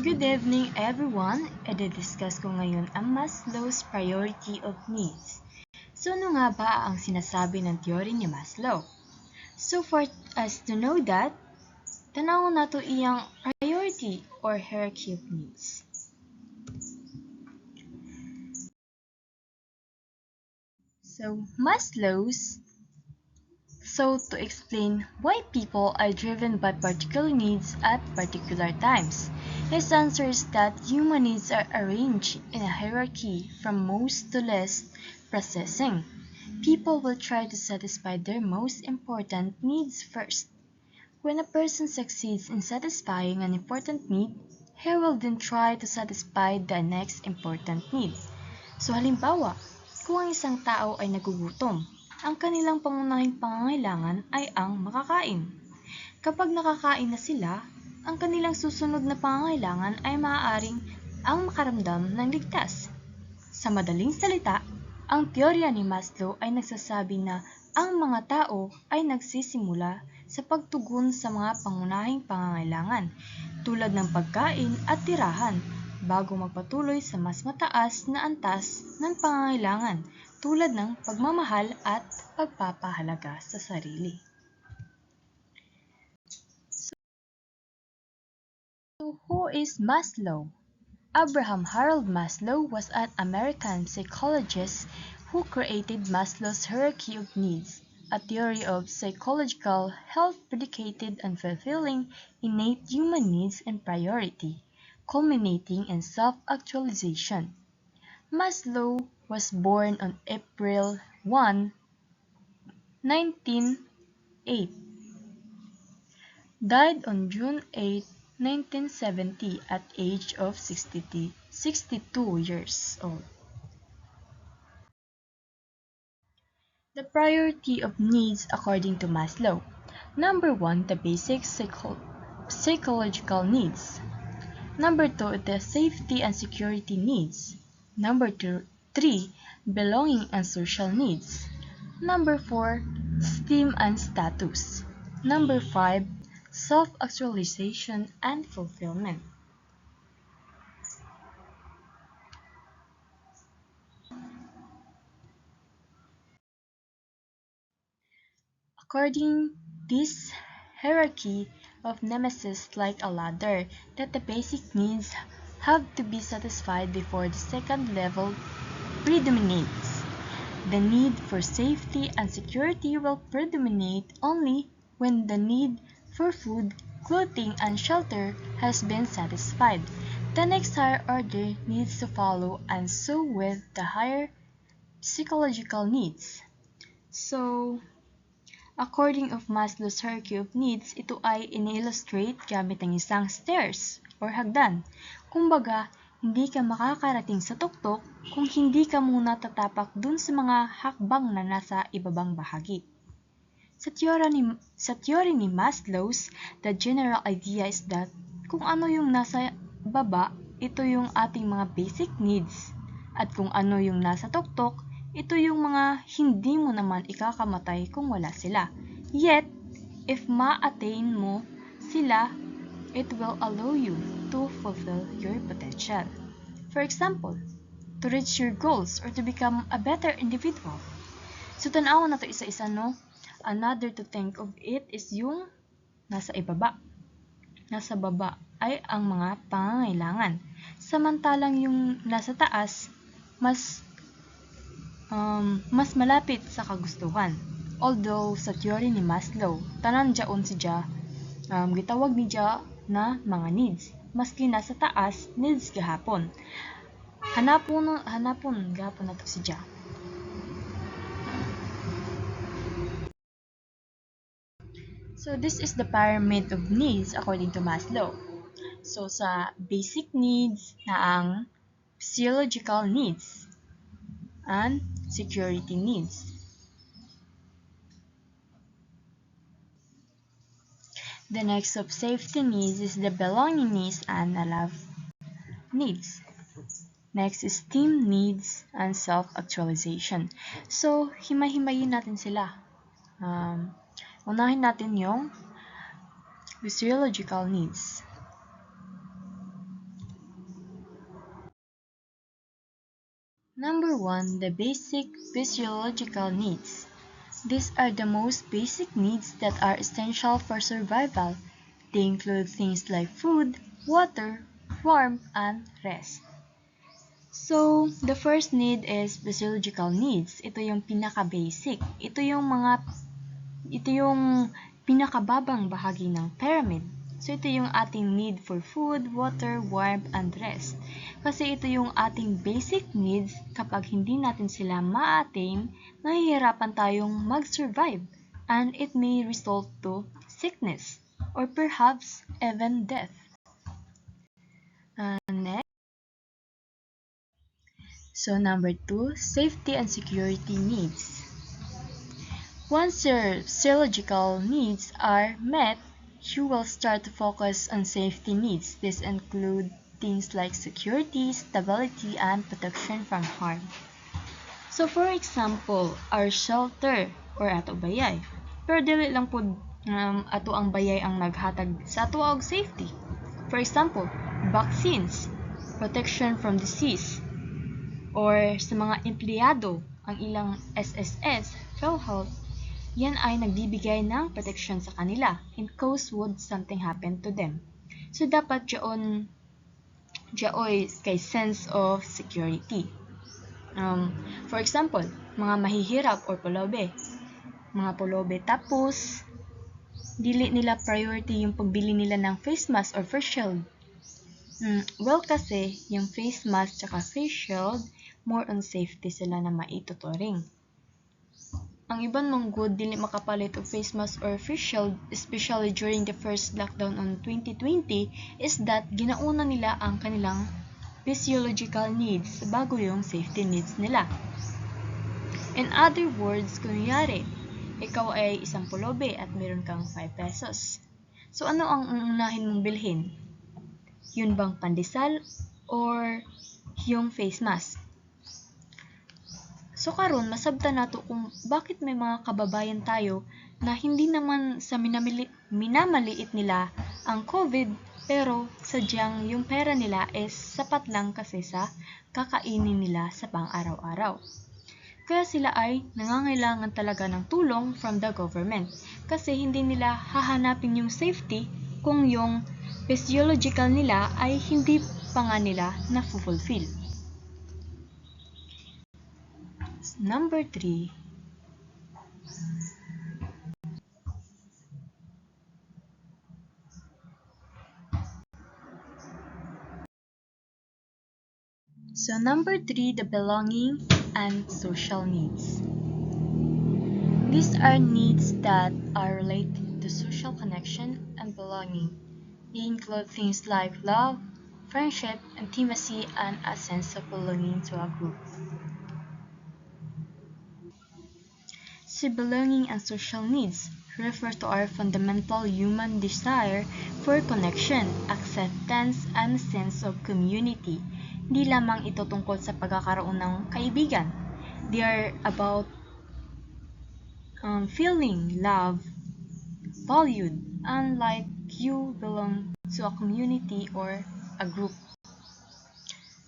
Good evening everyone! I-discuss ko ngayon ang Maslow's priority of needs. So ano nga ba ang sinasabi ng theory ni Maslow? So for us to know that, tanawon nato iyang priority or hierarchy of needs. So to explain why people are driven by particular needs at particular times. His answer is that human needs are arranged in a hierarchy from most to least processing. People will try to satisfy their most important needs first. When a person succeeds in satisfying an important need, he will then try to satisfy the next important need. So halimbawa, kung ang isang tao ay nagugutom, ang kanilang pangunahing pangangailangan ay ang makakain. Kapag nakakain na sila, ang kanilang susunod na pangangailangan ay maaaring ang makaramdam ng ligtas. Sa madaling salita, ang teorya ni Maslow ay nagsasabi na ang mga tao ay nagsisimula sa pagtugon sa mga pangunahing pangangailangan tulad ng pagkain at tirahan bago magpatuloy sa mas mataas na antas ng pangangailangan tulad ng pagmamahal at pagpapahalaga sa sarili. So who is Maslow? Abraham Harold Maslow was an American psychologist who created Maslow's hierarchy of needs, a theory of psychological health predicated on fulfilling innate human needs and priority, culminating in self-actualization. Maslow was born on April 1, 1908, died on June 8, 1970 at age of 62 years old. The priority of needs according to Maslow. Number 1, the basic psychological needs. Number 2, the safety and security needs. Number 3, belonging and social needs. Number 4, esteem and status. Number 5, self-actualization and fulfillment. According this hierarchy of nemesis like a ladder that the basic needs have to be satisfied before the second level predominates. The need for safety and security will predominate only when the need for food, clothing, and shelter has been satisfied. The next higher order needs to follow, and so with the higher psychological needs. So, according of Maslow's hierarchy of needs, ito ay ini-illustrate gamit ang isang stairs or hagdan. Kumbaga, hindi ka makakarating sa tuktok kung hindi ka muna tatapak dun sa mga hakbang na nasa ibabang bahagi. Sa theory ni Maslow's, the general idea is that kung ano yung nasa baba, ito yung ating mga basic needs. At kung ano yung nasa tuktok, ito yung mga hindi mo naman ikakamatay kung wala sila. Yet, if ma-attain mo sila, it will allow you to fulfill your potential. For example, to reach your goals or to become a better individual. So, tanawon na to isa-isa, no? Another to think of it is yung nasa ibaba. Nasa baba ay ang mga pangangailangan. Samantalang yung nasa taas, mas malapit sa kagustuhan. Although sa theory ni Maslow, tanan dyaon siya gitawag ni siya na mga needs. Maski nasa taas, needs gahapon. Hanapon gahapon nato siya. So this is the pyramid of needs according to Maslow. So sa basic needs na ang physiological needs and security needs. The next of safety needs is the belonging needs and love needs. Next is esteem needs and self-actualization. So, himay-himayin natin sila. Unahin natin yung physiological needs. 1, the basic physiological needs. These are the most basic needs that are essential for survival. They include things like food, water, warmth, and rest. So, the first need is physiological needs. Ito yung pinaka-basic. Ito yung pinakababang bahagi ng pyramid. So, ito yung ating need for food, water, warmth, and rest. Kasi ito yung ating basic needs. Kapag hindi natin sila ma-attain, mahihirapan tayong mag-survive. And it may result to sickness or perhaps even death. Next. So, number 2, safety and security needs. Once your physiological needs are met, you will start to focus on safety needs. These include things like security, stability, and protection from harm. So for example, our shelter or ato bayay. Pero dili lang po ato ang bayay ang naghatag sa ato og safety. For example, vaccines, protection from disease, or sa mga empleyado, ang ilang SSS, PhilHealth, yan ay nagbibigay ng protection sa kanila in case would something happen to them. So, dapat dyaoy kay sense of security. For example, mga mahihirap or polobe. Mga polobe tapos, dili nila priority yung pagbili nila ng face mask or face shield. Well, kasi yung face mask tsaka face shield, more on safety sila na maituturing. Ang iban mong good dili makapalit og face mask or face shield, especially during the first lockdown on 2020, is that ginauna nila ang kanilang physiological needs bago yung safety needs nila. In other words, kunyari, ikaw ay isang pulobe at meron kang 5 pesos. So ano ang uunahin mong bilhin? Yun bang pandesal or yung face mask? So karon masabtan nato kung bakit may mga kababayan tayo na hindi naman sa minamaliit nila ang COVID, pero sadyang yung pera nila is sapat lang kasi sa kakainin nila sa pang-araw-araw. Kaya sila ay nangangailangan talaga ng tulong from the government kasi hindi nila hahanapin yung safety kung yung physiological nila ay hindi pa nga nila na-fulfill. Number 3. So number 3, the belonging and social needs. These are needs that are related to social connection and belonging. They include things like love, friendship, intimacy, and a sense of belonging to a group. So belonging and social needs refer to our fundamental human desire for connection, acceptance, and sense of community. Hindi lamang ito tungkol sa pagkakaroon ng kaibigan. They are about feeling loved, valued, and like you belong to a community or a group.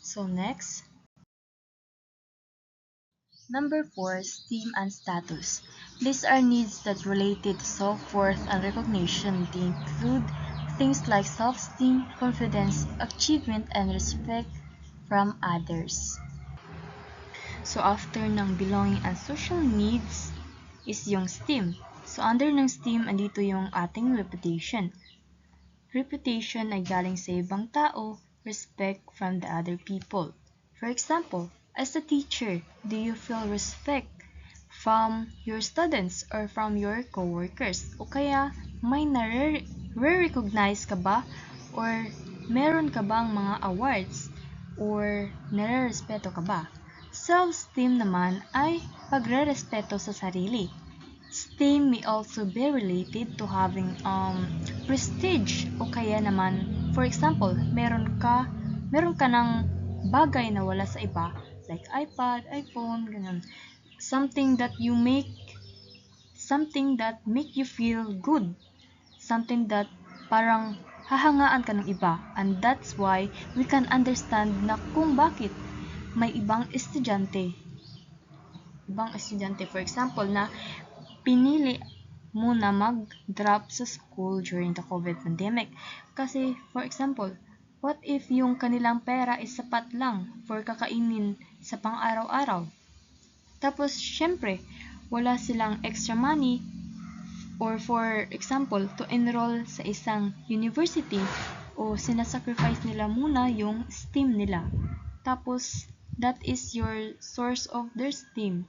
So next. Number 4, esteem and status. These are needs that related to self-worth and recognition. They include things like self-esteem, confidence, achievement, and respect from others. So after ng belonging and social needs is yung esteem. So under ng esteem, andito yung ating reputation. Reputation ay galing sa ibang tao, respect from the other people. For example, as a teacher, do you feel respect from your students or from your coworkers? O kaya may nare-recognize ka ba or meron ka bang mga awards or nare-respeto ka ba? Self-esteem naman ay pagre-respeto sa sarili. Esteem may also be related to having prestige o kaya naman, for example, meron ka ng bagay na wala sa iba, like iPad, iPhone, ganun. Something that make you feel good. Something that parang hahangaan ka ng iba. And that's why we can understand na kung bakit may ibang estudyante, for example, na pinili muna mag-drop sa school during the COVID pandemic. Kasi, for example, what if yung kanilang pera is sapat lang for kakainin sa pang-araw-araw? Tapos, syempre, wala silang extra money or for example, to enroll sa isang university o sinasacrifice nila muna yung STEAM nila. Tapos, that is your source of their STEAM,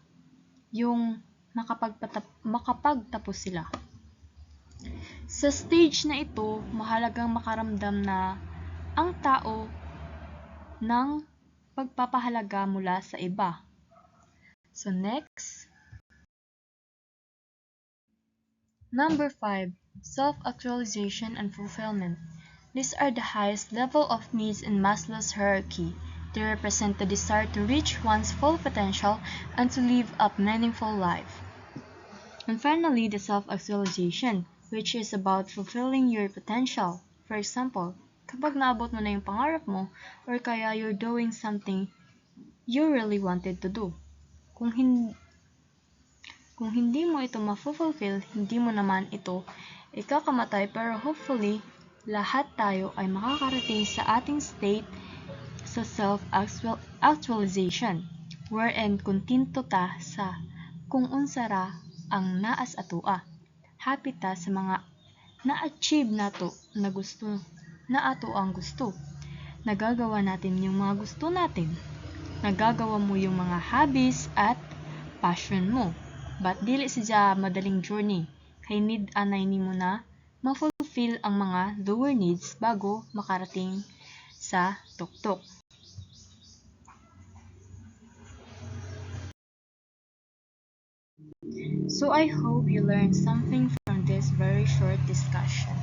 yung makapagtapos sila. Sa stage na ito, mahalagang makaramdam na ang tao ng pagpapahalaga mula sa iba. So next, number 5, self-actualization and fulfillment. These are the highest level of needs in Maslow's hierarchy. They represent the desire to reach one's full potential and to live a meaningful life. And finally, the self-actualization, which is about fulfilling your potential. For example, kapag naabot mo na yung pangarap mo, or kaya you're doing something you really wanted to do. Kung hindi mo ito ma-fulfill, hindi mo naman ito ikakamatay, pero hopefully, lahat tayo ay makakarating sa ating state sa self-actualization, wherein kontento ta sa kung unsara ang naas atua. Happy ta sa mga na-achieve nato na gusto, na ato ang gusto. Nagagawa natin yung mga gusto natin. Nagagawa mo yung mga hobbies at passion mo. But dili siya madaling journey, kay need anay nimo na ma-fulfill ang mga lower needs bago makarating sa tuktok. So I hope you learned something from this very short discussion.